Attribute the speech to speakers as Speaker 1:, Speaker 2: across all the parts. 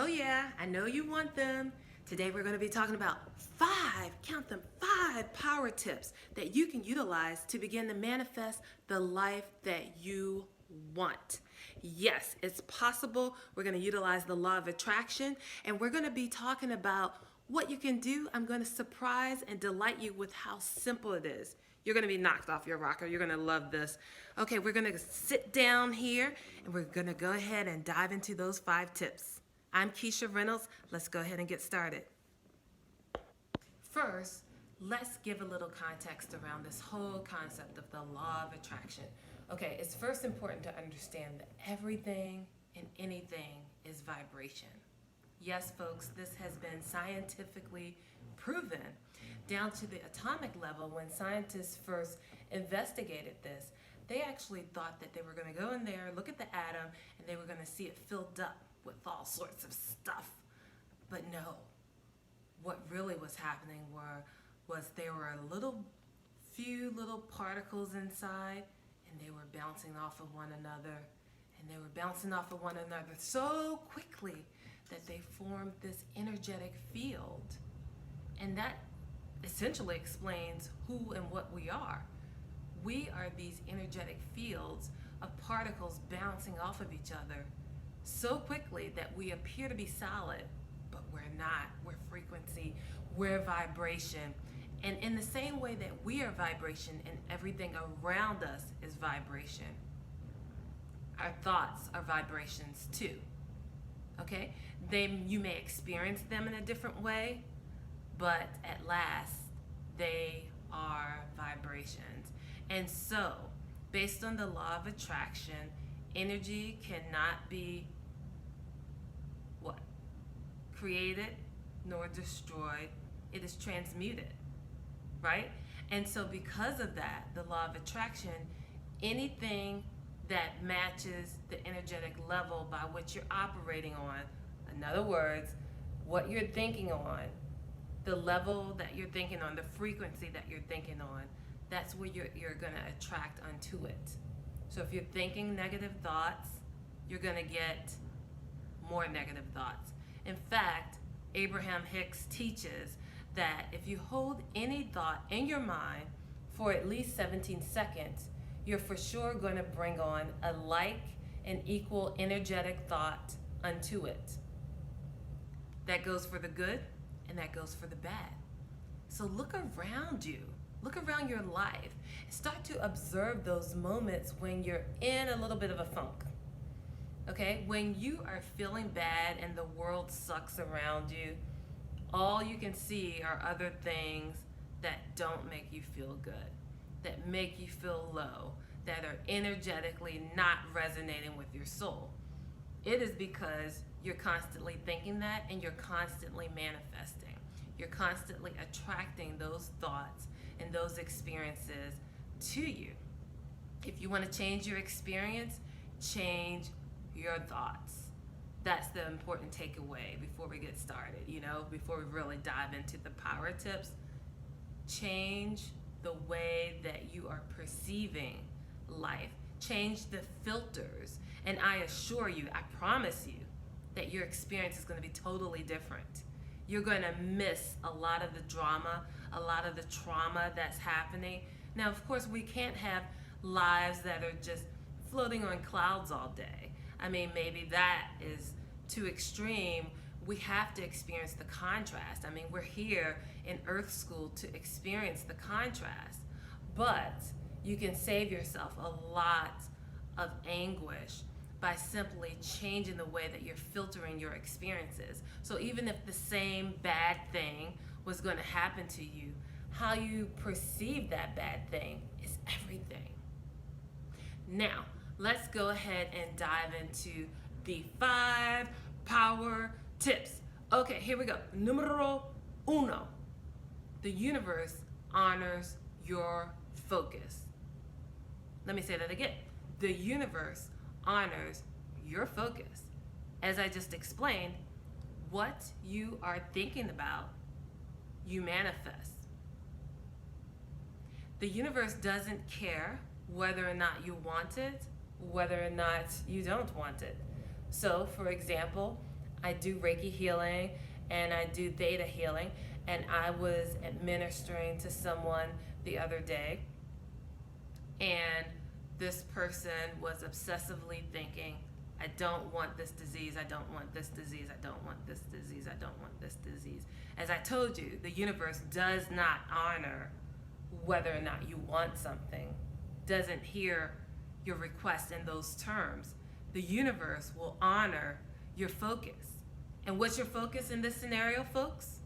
Speaker 1: Oh yeah, I know you want them. Today we're going to be talking about count them, five power tips that you can utilize to begin to manifest the life that you want. Yes, it's possible. We're going to utilize the law of attraction and we're going to be talking about what you can do. I'm going to surprise and delight you with how simple it is. You're going to be knocked off your rocker. You're going to love this. Okay, we're going to sit down here and we're going to go ahead and dive into those five tips. I'm Keisha Reynolds. Let's go ahead and get started. First, let's give a little context around this whole concept of the law of attraction. Okay, it's first important to understand that everything and anything is vibration. Yes, folks, this has been scientifically proven down to the atomic level. When scientists first investigated this, they actually thought that they were going to go in there, look at the atom, and they were going to see it filled up with all sorts of stuff. But no, what really was happening was there were a few little particles inside, and they were bouncing off of one another, and they were bouncing off of one another so quickly that they formed this energetic field. And that essentially explains who and what we are. We are these energetic fields of particles bouncing off of each other so quickly that we appear to be solid, but we're not. We're frequency, we're vibration. And in the same way that we are vibration and everything around us is vibration, our thoughts are vibrations too. Okay? You may experience them in a different way, but at last, they are vibrations. And so, based on the law of attraction, energy cannot be created nor destroyed. It is transmuted, right? And so because of that, the law of attraction, anything that matches the energetic level by which you're operating on, in other words, what you're thinking on, the level that you're thinking on, the frequency that you're thinking on, that's where you're going to attract unto it. So if you're thinking negative thoughts, you're going to get more negative thoughts. In fact, Abraham Hicks teaches that if you hold any thought in your mind for at least 17 seconds, you're for sure going to bring on a like and equal energetic thought unto it. That goes for the good and that goes for the bad. So look around you. Look around your life. Start to observe those moments when you're in a little bit of a funk. Okay? When you are feeling bad and the world sucks around you, all you can see are other things that don't make you feel good, that make you feel low, that are energetically not resonating with your soul. It is because you're constantly thinking that and you're constantly manifesting. You're constantly attracting those thoughts and those experiences to you. If you want to change your experience, change your thoughts. That's the important takeaway before we get started, before we really dive into the power tips. Change the way that you are perceiving life. Change the filters. And I assure you, I promise you, that your experience is going to be totally different. You're going to miss a lot of the drama, a lot of the trauma that's happening. Now, of course, we can't have lives that are just floating on clouds all day. I mean, maybe that is too extreme. We have to experience the contrast. I mean, we're here in Earth School to experience the contrast. But you can save yourself a lot of anguish by simply changing the way that you're filtering your experiences. So even if the same bad thing was going to happen to you, how you perceive that bad thing is everything. Now, let's go ahead and dive into the 5 power tips. Okay, here we go. Numero uno. The universe honors your focus. Let me say that again. The universe honors your focus. As I just explained, what you are thinking about, you manifest. The universe doesn't care whether or not you want it, whether or not you don't want it. So, for example, I do Reiki healing and I do theta healing. And I was administering to someone the other day, and this person was obsessively thinking, I don't want this disease, I don't want this disease, I don't want this disease, I don't want this disease. As I told you, the universe does not honor whether or not you want something, doesn't hear your request in those terms. The universe will honor your focus. And what's your focus in this scenario, folks?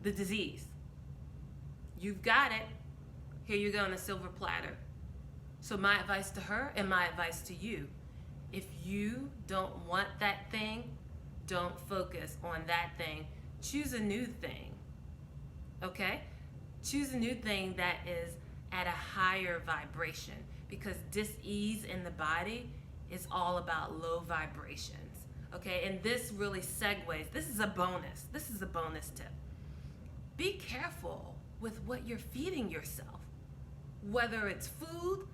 Speaker 1: The disease. You've got it. Here you go on a silver platter. So my advice to her and my advice to you, if you don't want that thing, don't focus on that thing. Choose a new thing. Okay? Choose a new thing that is at a higher vibration, because dis-ease in the body is all about low vibrations. Okay? And this really segues. This is a bonus. This is a bonus tip. Be careful with what you're feeding yourself. Whether it's food,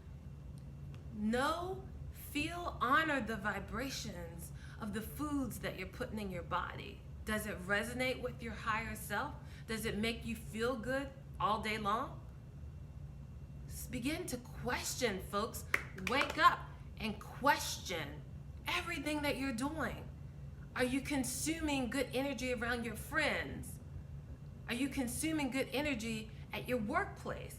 Speaker 1: honor the vibrations of the foods that you're putting in your body. Does it resonate with your higher self? Does it make you feel good all day long? Just begin to question, folks. Wake up and question everything that you're doing. Are you consuming good energy around your friends? Are you consuming good energy at your workplace?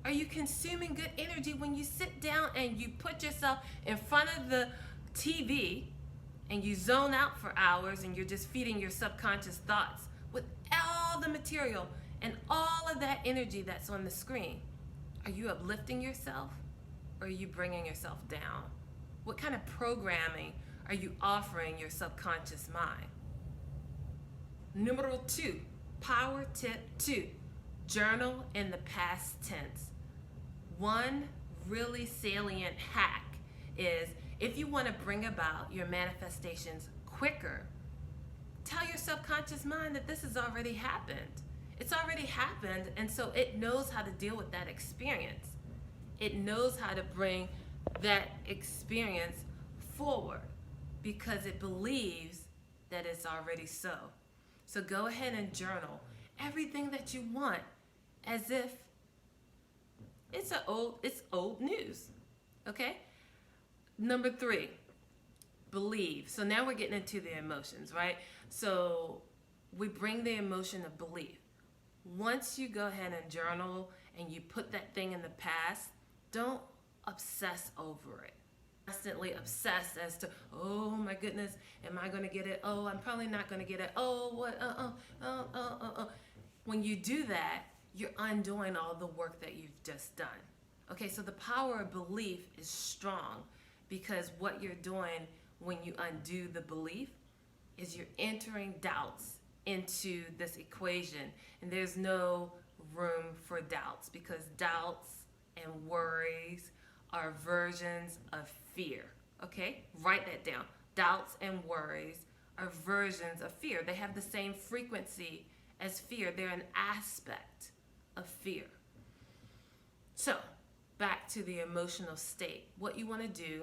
Speaker 1: Are you consuming good energy when you sit down and you put yourself in front of the TV and you zone out for hours and you're just feeding your subconscious thoughts with all the material and all of that energy that's on the screen? Are you uplifting yourself, or are you bringing yourself down? What kind of programming are you offering your subconscious mind? Numero 2. Power tip 2, journal in the past tense. One really salient hack is, if you want to bring about your manifestations quicker, tell your subconscious mind that this has already happened. It's already happened, and so it knows how to deal with that experience. It knows how to bring that experience forward because it believes that it's already so. So go ahead and journal everything that you want as if it's old news. Okay? Number 3, believe. So now we're getting into the emotions, right? So we bring the emotion of belief. Once you go ahead and journal and you put that thing in the past, don't obsess over it. Constantly obsessed as to, oh my goodness, am I going to get it? Oh, I'm probably not going to get it. Oh, what? When you do that, you're undoing all the work that you've just done. Okay, so the power of belief is strong, because what you're doing when you undo the belief is you're entering doubts into this equation, and there's no room for doubts, because doubts and worries are versions of fear. Okay, write that down. Doubts and worries are versions of fear. They have the same frequency as fear. They're an aspect of fear. So back to the emotional state. What you want to do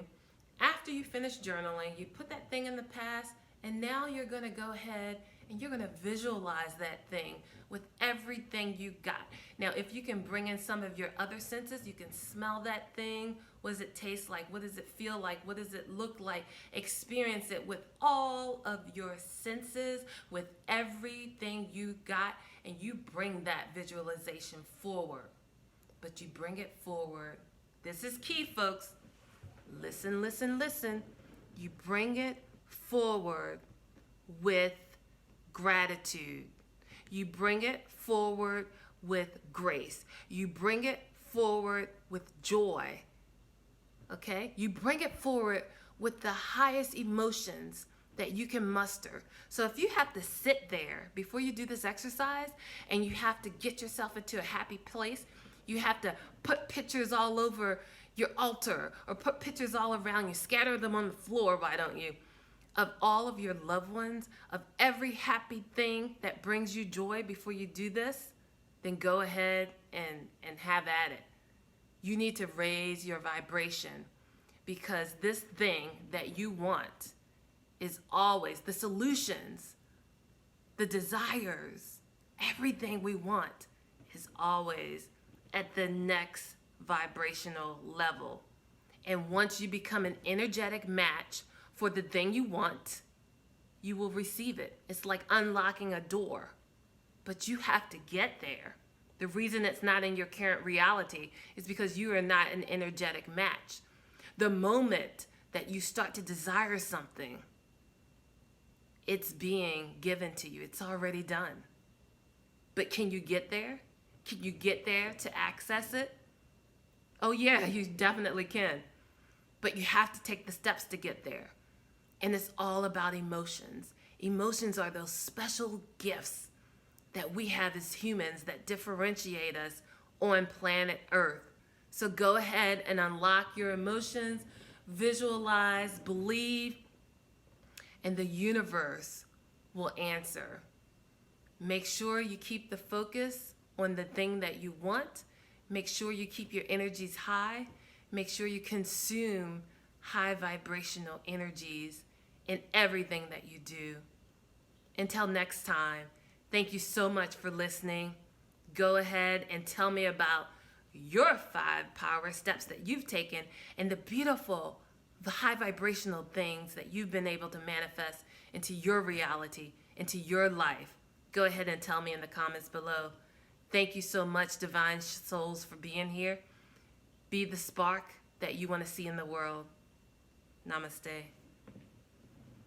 Speaker 1: after you finish journaling, you put that thing in the past, and now you're going to go ahead and you're going to visualize that thing with everything you got. Now, if you can bring in some of your other senses, you can smell that thing. What does it taste like? What does it feel like? What does it look like? Experience it with all of your senses, with everything you got, and you bring that visualization forward. But you bring it forward. This is key, folks. Listen, listen, listen. You bring it forward with gratitude. You bring it forward with grace. You bring it forward with joy. Okay? You bring it forward with the highest emotions that you can muster. So if you have to sit there before you do this exercise and you have to get yourself into a happy place, you have to put pictures all over your altar or put pictures all around you, scatter them on the floor, why don't you, of all of your loved ones, of every happy thing that brings you joy before you do this, then go ahead and have at it. You need to raise your vibration, because this thing that you want is always the solutions, the desires, everything we want is always at the next vibrational level. And once you become an energetic match for the thing you want, you will receive it. It's like unlocking a door, but you have to get there. The reason it's not in your current reality is because you are not an energetic match. The moment that you start to desire something, it's being given to you. It's already done. But can you get there? Can you get there to access it? Oh yeah, you definitely can. But you have to take the steps to get there. And it's all about emotions. Emotions are those special gifts that we have as humans that differentiate us on planet Earth. So go ahead and unlock your emotions, visualize, believe, and the universe will answer. Make sure you keep the focus on the thing that you want. Make sure you keep your energies high. Make sure you consume high vibrational energies in everything that you do. Until next time, thank you so much for listening. Go ahead and tell me about your 5 power steps that you've taken and the high vibrational things that you've been able to manifest into your reality, into your life. Go ahead and tell me in the comments below. Thank you so much, Divine Souls, for being here. Be the spark that you want to see in the world. Namaste.